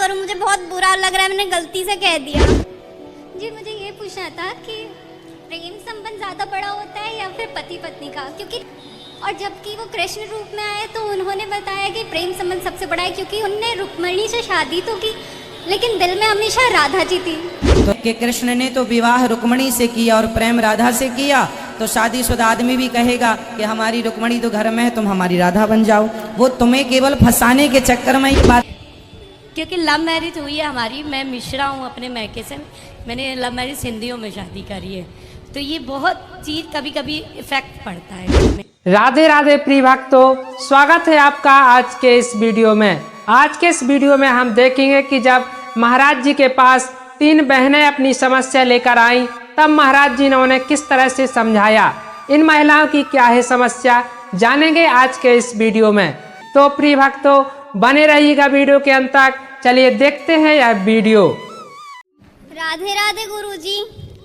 करूं, मुझे बहुत बुरा लग रहा है, मैंने गलती से कह दिया। जी मुझे ये पूछना था कि प्रेम संबंध ज़्यादा बड़ा होता है या फिर पति पत्नी का, क्योंकि और जबकि वो कृष्ण रूप में आए तो उन्होंने बताया कि प्रेम संबंध सबसे बड़ा है, क्योंकि उनने रुक्मिणी से शादी तो की लेकिन दिल में हमेशा राधा जी थी। तो कि कृष्ण ने तो विवाह रुक्मिणी से किया और प्रेम राधा से किया, तो शादीशुदा आदमी भी कहेगा कि हमारी रुक्मिणी तो घर में है, तुम हमारी राधा बन जाओ। वो तुम्हें केवल फंसाने के चक्कर में ये बात, क्योंकि लव मैरिज हुई है हमारी, मैं मिश्रा हूँ अपने मैके से, मैंने लव मैरिज हिंदियों में शादी करी है, तो ये बहुत चीज़ कभी कभी इफेक्ट पड़ता है। राधे राधे प्रिय भक्तों, स्वागत है आपका आज के इस वीडियो में। आज के इस वीडियो में हम देखेंगे कि जब महाराज जी के पास 3 बहनें अपनी समस्या लेकर आईं, तब महाराज जी ने उन्हें किस तरह से समझाया। इन महिलाओं की क्या है समस्या, जानेंगे आज के इस वीडियो में। तो प्रिय भक्तों बने रहिएगा वीडियो के अंत तक। चलिए देखते हैं यह वीडियो। राधे राधे गुरुजी।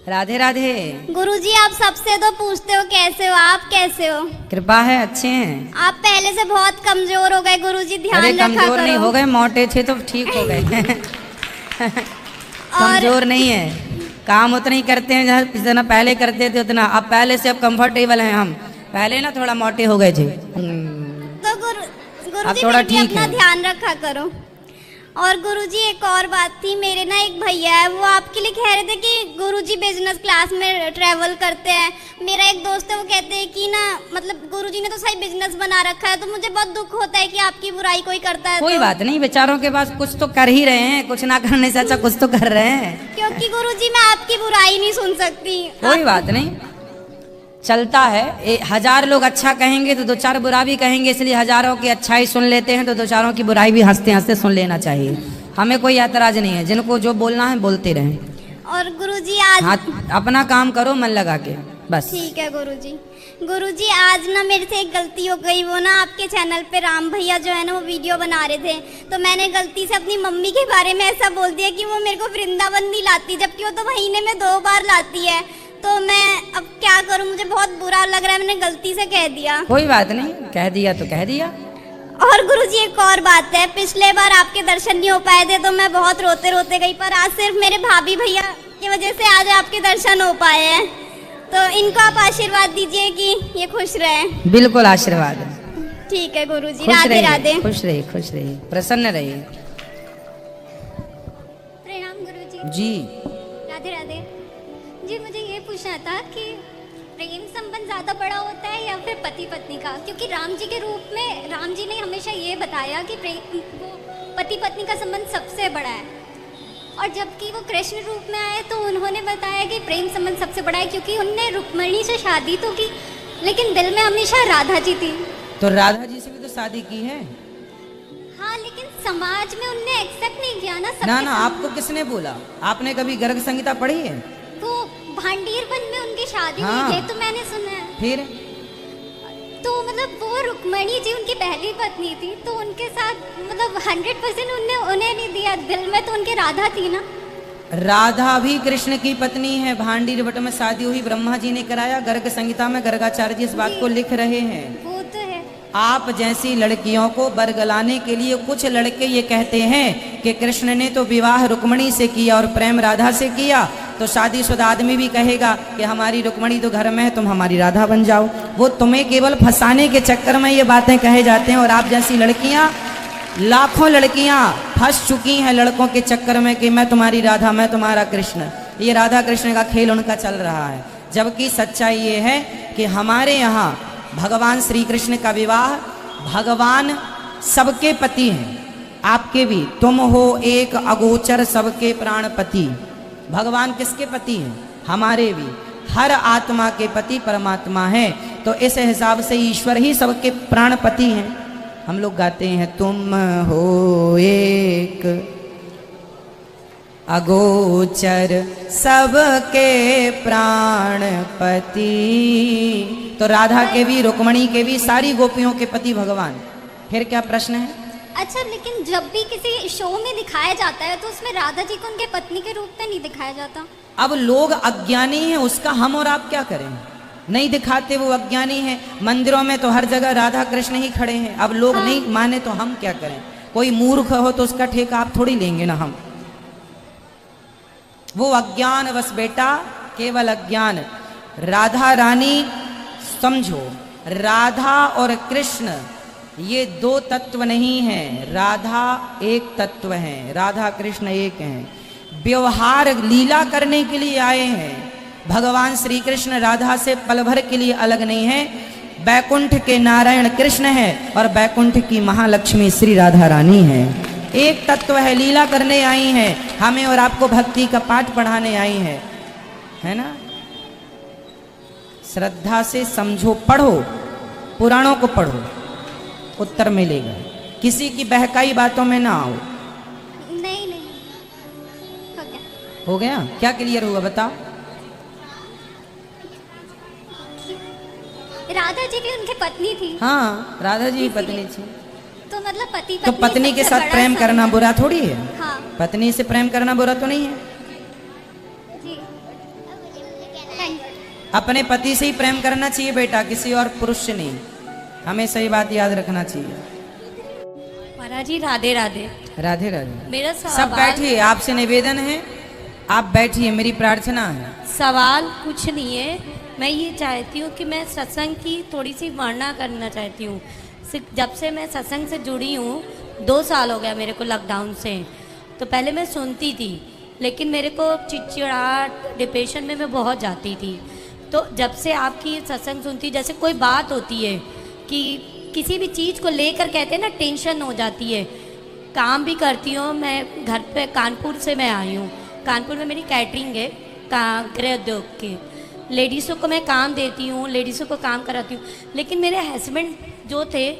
राधे राधे। गुरुजी आप सबसे तो पूछते हो कैसे हो, आप कैसे हो? कृपा है, अच्छे हैं। आप पहले से बहुत कमजोर हो गए गुरुजी, ध्यान रखा करो। कमजोर नहीं हो गए, मोटे थे तो ठीक हो गए। कमजोर नहीं है, काम उतना ही करते हैं जितना पहले करते थे उतना। अब पहले से अब कंफर्टेबल हैं हम, पहले ना थोड़ा मोटे हो गए थे। तो गुरुजी थोड़ा फिर भी ठीक अपना है। ध्यान रखा करो। और गुरुजी एक और बात थी, मेरे ना एक भैया है, वो आपके लिए कह रहे थे कि गुरुजी बिजनेस क्लास में ट्रैवल करते हैं। मेरा एक दोस्त है, वो कहते हैं कि ना मतलब गुरुजी ने तो सही बिजनेस बना रखा है, तो मुझे बहुत दुख होता है कि आपकी बुराई कोई करता है। कोई तो बात नहीं, बेचारों के पास कुछ तो कर ही रहे हैं, कुछ ना करने से अच्छा कुछ तो कर रहे हैं। क्योंकि गुरुजी मैं आपकी बुराई नहीं सुन सकती। कोई बात नहीं, चलता है। 1000 लोग अच्छा कहेंगे तो 2-4 बुरा भी कहेंगे, इसलिए हजारों की अच्छाई सुन लेते हैं तो 2-4 की बुराई भी हंसते हंसते सुन लेना चाहिए। हमें कोई ऐतराज नहीं है, जिनको जो बोलना है बोलते रहें। और गुरुजी आज हाँ, अपना काम करो मन लगा के, बस। ठीक है गुरुजी। गुरुजी आज ना मेरे से एक गलती हो गई, वो ना आपके चैनल पे राम भैया जो है ना वो वीडियो बना रहे थे, तो मैंने गलती से अपनी मम्मी के बारे में ऐसा बोल दिया कि वो मेरे को वृंदावन नहीं लाती, जबकि वो तो महीने में 2 बार लाती है। तो मैं अब क्या करूं, मुझे बहुत बुरा लग रहा है, मैंने गलती से कह दिया। कोई बात नहीं, कह दिया तो कह दिया। और गुरुजी एक और बात है, पिछले बार आपके दर्शन नहीं हो पाए थे तो मैं बहुत रोते रोते गई, पर आज सिर्फ मेरे भाभी भैया की वजह से आज आपके दर्शन हो पाए हैं। तो इनको आप आशीर्वाद दीजिए कि ये खुश रहे। बिल्कुल आशीर्वाद। ठीक है गुरुजी। खुश राधे रहिए, राधे। खुश रहिए, खुश रहिए, प्रसन्न रहिए। प्रणाम गुरुजी। जी राधे राधे। जी मुझे ये पूछना था कि प्रेम संबंध ज़्यादा बड़ा होता है या फिर पति पत्नी का, क्योंकि राम जी के रूप में राम जी ने हमेशा ये बताया कि प्रेम वो पति पत्नी का संबंध सबसे बड़ा है, और जबकि वो कृष्ण रूप में आए तो उन्होंने बताया कि प्रेम संबंध सबसे बड़ा है, क्योंकि उनने रुक्मिणी से शादी तो की लेकिन दिल में हमेशा राधा जी थी। तो राधा जी से भी तो शादी की है। हाँ लेकिन समाज में उनने एक्सेप्ट नहीं किया ना। ना ना, आपको किसने बोला? आपने कभी गर्ग संहिता पढ़ी है? वो भांडीर वन में उनकी शादी हाँ। हुई है तो मैंने सुना है। फिर तो मतलब वो रुक्मिणी जी उनकी पहली पत्नी थी, तो उनके साथ मतलब 100% उन्हें नहीं दिया, दिल में तो उनके राधा थी ना। राधा भी कृष्ण की पत्नी है, भांडीर वट में शादी हुई, ब्रह्मा जी ने कराया। गर्ग संहिता में गर्गाचार्य जी इस बात को लिख रहे हैं। वो तो है। आप जैसी लड़कियों को बरगलाने के लिए कुछ लड़के ये कहते हैं कि कृष्ण ने तो विवाह रुक्मिणी से किया और प्रेम राधा से किया, तो शादीशुदा आदमी भी कहेगा कि हमारी रुक्मिणी तो घर में है, तुम हमारी राधा बन जाओ। वो तुम्हें केवल फंसाने के चक्कर में ये बातें कहे जाते हैं। और आप जैसी लड़कियां, लाखों लड़कियां फंस चुकी हैं लड़कों के चक्कर में कि मैं तुम्हारी राधा, मैं तुम्हारा कृष्ण। ये राधा कृष्ण का खेल उनका चल रहा है, जबकि सच्चाई ये है कि हमारे यहाँ भगवान श्री कृष्ण का विवाह, भगवान सबके पति हैं, आपके भी। तुम हो एक अगोचर सबके प्राणपति। भगवान किसके पति हैं? हमारे भी। हर आत्मा के पति परमात्मा है, तो इस हिसाब से ईश्वर ही सबके प्राणपति हैं। हम लोग गाते हैं तुम हो एक अगोचर सबके प्राणपति। तो राधा के भी, रुक्मिणी के भी, सारी गोपियों के पति भगवान। फिर क्या प्रश्न है? अच्छा लेकिन जब भी किसी शो में दिखाया जाता है तो उसमें राधा जी को उनके पत्नी के रूप में नहीं दिखाया जाता। अब लोग अज्ञानी हैं, उसका हम और आप क्या करें? नहीं दिखाते, वो अज्ञानी हैं। मंदिरों में तो हर जगह राधा कृष्ण ही खड़े हैं। अब लोग नहीं माने तो हम क्या करें? कोई मूर्ख हो तो उसका ठेका आप थोड़ी लेंगे ना हम। वो अज्ञान बस बेटा, केवल अज्ञान। राधा रानी समझो, राधा और कृष्ण ये दो तत्व नहीं हैं, राधा एक तत्व है, राधा कृष्ण एक हैं। व्यवहार लीला करने के लिए आए हैं। भगवान श्री कृष्ण राधा से पल भर के लिए अलग नहीं है। बैकुंठ के नारायण कृष्ण है और बैकुंठ की महालक्ष्मी श्री राधा रानी है। एक तत्व है, लीला करने आई हैं, हमें और आपको भक्ति का पाठ पढ़ाने आई है ना। श्रद्धा से समझो, पढ़ो, पुराणों को पढ़ो, उत्तर मिलेगा। किसी की बहकाई बातों में ना आओ। नहीं नहीं, हो गया। हो गया? क्या क्लियर हुआ बताओ? राधा जी भी उनकी पत्नी थी। हाँ, राधा जी की पत्नी थी। तो मतलब पति तो पत्नी के साथ प्रेम करना बुरा थोड़ी है। हाँ पत्नी से प्रेम करना बुरा तो नहीं है। जी, थैंक यू। अपने पति से ही प्रेम करना चाहिए बेटा, किसी और पुरुष से नहीं। हमें सही बात याद रखना चाहिए। महाराज जी राधे राधे। राधे राधे। मेरा सब सवाल बैठिए, आपसे निवेदन है, आप बैठिए, मेरी प्रार्थना है। सवाल कुछ नहीं है, मैं ये चाहती हूँ कि मैं सत्संग की थोड़ी सी वर्णना करना चाहती हूँ। जब से मैं सत्संग से जुड़ी हूँ, 2 साल हो गया मेरे को लॉकडाउन से। तो पहले मैं सुनती थी, लेकिन मेरे को चिड़चिड़ाहट, डिप्रेशन में मैं बहुत जाती थी। तो जब से आपकी सत्संग सुनती, जैसे कोई बात होती है कि किसी भी चीज़ को लेकर कहते हैं ना, टेंशन हो जाती है। काम भी करती हूँ मैं घर पे, कानपुर से मैं आई हूँ। कानपुर में मेरी कैटरिंग है, गृह उद्योग के। लेडीज़ों को मैं काम देती हूँ, लेडीज़ों को काम कराती हूँ। लेकिन मेरे हस्बैंड जो थे,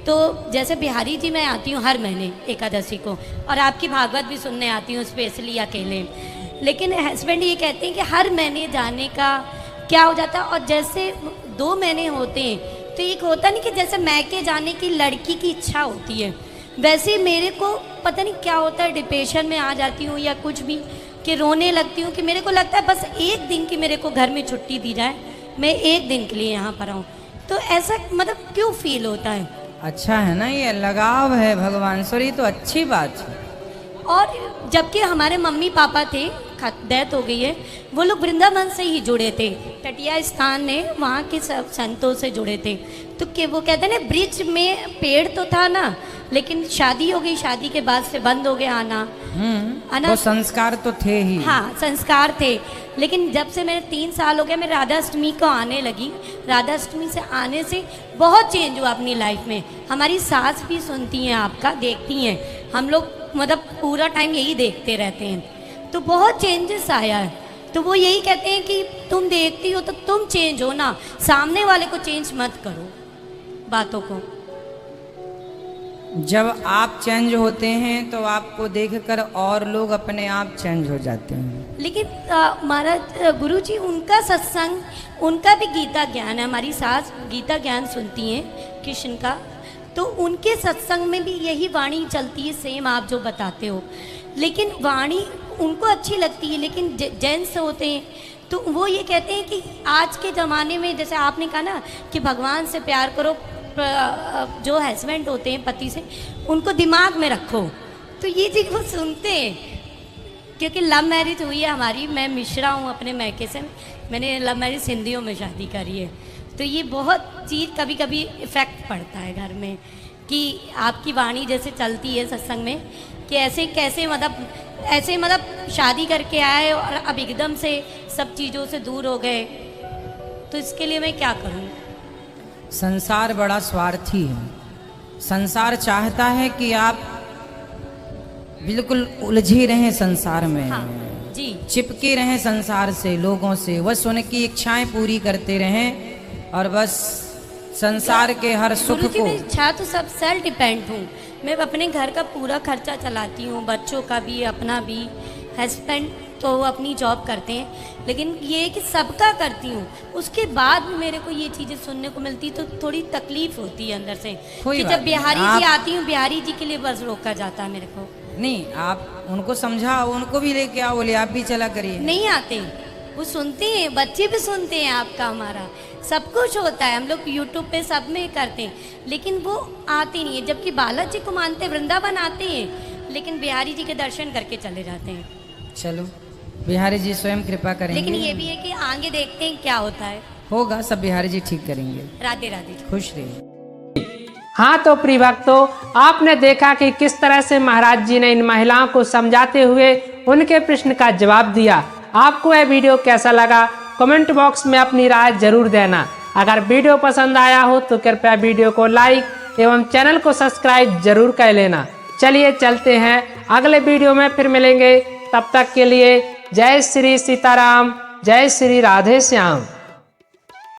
तो जैसे बिहारी जी मैं आती हूँ हर महीने एकादशी को, और आपकी भागवत भी सुनने आती हूँ स्पेशली अकेले। लेकिन हस्बैंड ये कहते हैं कि हर महीने जाने का क्या हो जाता है। और जैसे 2 महीने होते हैं तो एक होता नहीं कि जैसे मैके जाने की लड़की की इच्छा होती है, वैसे मेरे को पता नहीं क्या होता है, डिप्रेशन में आ जाती हूँ या कुछ भी, कि रोने लगती हूँ। कि मेरे को लगता है बस एक दिन की मेरे को घर में छुट्टी दी जाए, मैं एक दिन के लिए यहाँ पर आऊँ। तो ऐसा मतलब क्यों फील होता है? अच्छा है ना, ये लगाव है भगवान से, ये तो अच्छी बात है। और जबकि हमारे मम्मी पापा थे, डेथ हो गई है, वो लोग वृंदावन से ही जुड़े थे, टटिया स्थान ने वहाँ के सब संतों से जुड़े थे। तो कि वो कहते हैं ना, ब्रिज में पेड़ तो था ना, लेकिन शादी हो गई, शादी के बाद से बंद हो गया आना। वो संस्कार तो थे ही। हाँ, संस्कार थे। लेकिन जब से मेरे 3 साल हो गए, मैं राधा अष्टमी को आने लगी। राधा अष्टमी से आने से बहुत चेंज हुआ अपनी लाइफ में। हमारी सास भी सुनती हैं आपका, देखती हैं, हम लोग मतलब पूरा टाइम यही देखते रहते हैं। तो बहुत चेंजेस आया है। तो वो यही कहते हैं कि तुम देखती हो तो तुम चेंज हो ना, सामने वाले को चेंज मत करो बातों को। जब आप चेंज होते हैं तो आपको देखकर और लोग अपने आप चेंज हो जाते हैं। लेकिन महाराज गुरु जी, उनका सत्संग, उनका भी गीता ज्ञान है। हमारी सास गीता ज्ञान सुनती हैं कृष्ण का, तो उनके सत्संग में भी यही वाणी चलती है, सेम आप जो बताते हो। लेकिन वाणी उनको अच्छी लगती है, लेकिन जेंट्स होते हैं तो वो ये कहते हैं कि आज के ज़माने में, जैसे आपने कहा ना कि भगवान से प्यार करो, जो हस्बैंड होते हैं पति से, उनको दिमाग में रखो। तो ये चीज़ वो सुनते हैं, क्योंकि लव मैरिज हुई है हमारी। मैं मिश्रा हूँ अपने मैके से, मैंने लव मैरिज सिंधियों में शादी करी है। तो ये बहुत चीज़ कभी कभी इफ़ेक्ट पड़ता है घर में, कि आपकी वाणी जैसे चलती है सत्संग में, कि ऐसे कैसे मतलब शादी करके आए और अब एकदम से सब चीज़ों से दूर हो गए। तो इसके लिए मैं क्या करूँ? संसार बड़ा स्वार्थी है। संसार चाहता है कि आप बिल्कुल उलझे रहें संसार में। हाँ, जी, चिपके रहें संसार से, लोगों से, बस उनकी इच्छाएं पूरी करते रहें और बस संसार के हर सुख गुरुजी, को। मैं इच्छा तो सब सेल्फ डिपेंड हूँ। मैं अपने घर का पूरा खर्चा चलाती हूँ, बच्चों का भी, अपना भी। हस्बैंड तो वो अपनी जॉब करते हैं, लेकिन ये कि सबका करती हूँ। उसके बाद भी मेरे को ये चीज़ें सुनने को मिलती तो थोड़ी तकलीफ होती है अंदर से, कि जब बिहारी जी आती हूँ, बिहारी जी के लिए बस रोका जाता है मेरे को। नहीं, आप उनको समझाओ, उनको भी लेके आओ, बोले आप भी चला करिए। नहीं आते, वो सुनते हैं, बच्चे भी सुनते हैं आपका, हमारा। सब कुछ होता है, हम लोग यूट्यूब पे सब में करते हैं, लेकिन वो आते नहीं है। जबकि बालाजी को मानते, वृंदावन आते हैं, लेकिन बिहारी जी के दर्शन करके चले जाते हैं। चलो बिहारी जी स्वयं कृपा करेंगे। लेकिन ये भी है कि आगे देखते हैं क्या होता है। होगा, सब बिहारी जी ठीक करेंगे। राधे राधे। खुश रहिए। हाँ तो प्रिय भक्तों, आपने देखा कि किस तरह से महाराज जी ने इन महिलाओं को समझाते हुए उनके प्रश्न का जवाब दिया। आपको यह वीडियो कैसा लगा कमेंट बॉक्स में अपनी राय जरूर देना। अगर वीडियो पसंद आया हो तो कृपया वीडियो को लाइक एवं चैनल को सब्सक्राइब जरूर कर लेना। चलिए चलते हैं, अगले वीडियो में फिर मिलेंगे। तब तक के लिए जय श्री सीताराम, जय श्री राधे श्याम।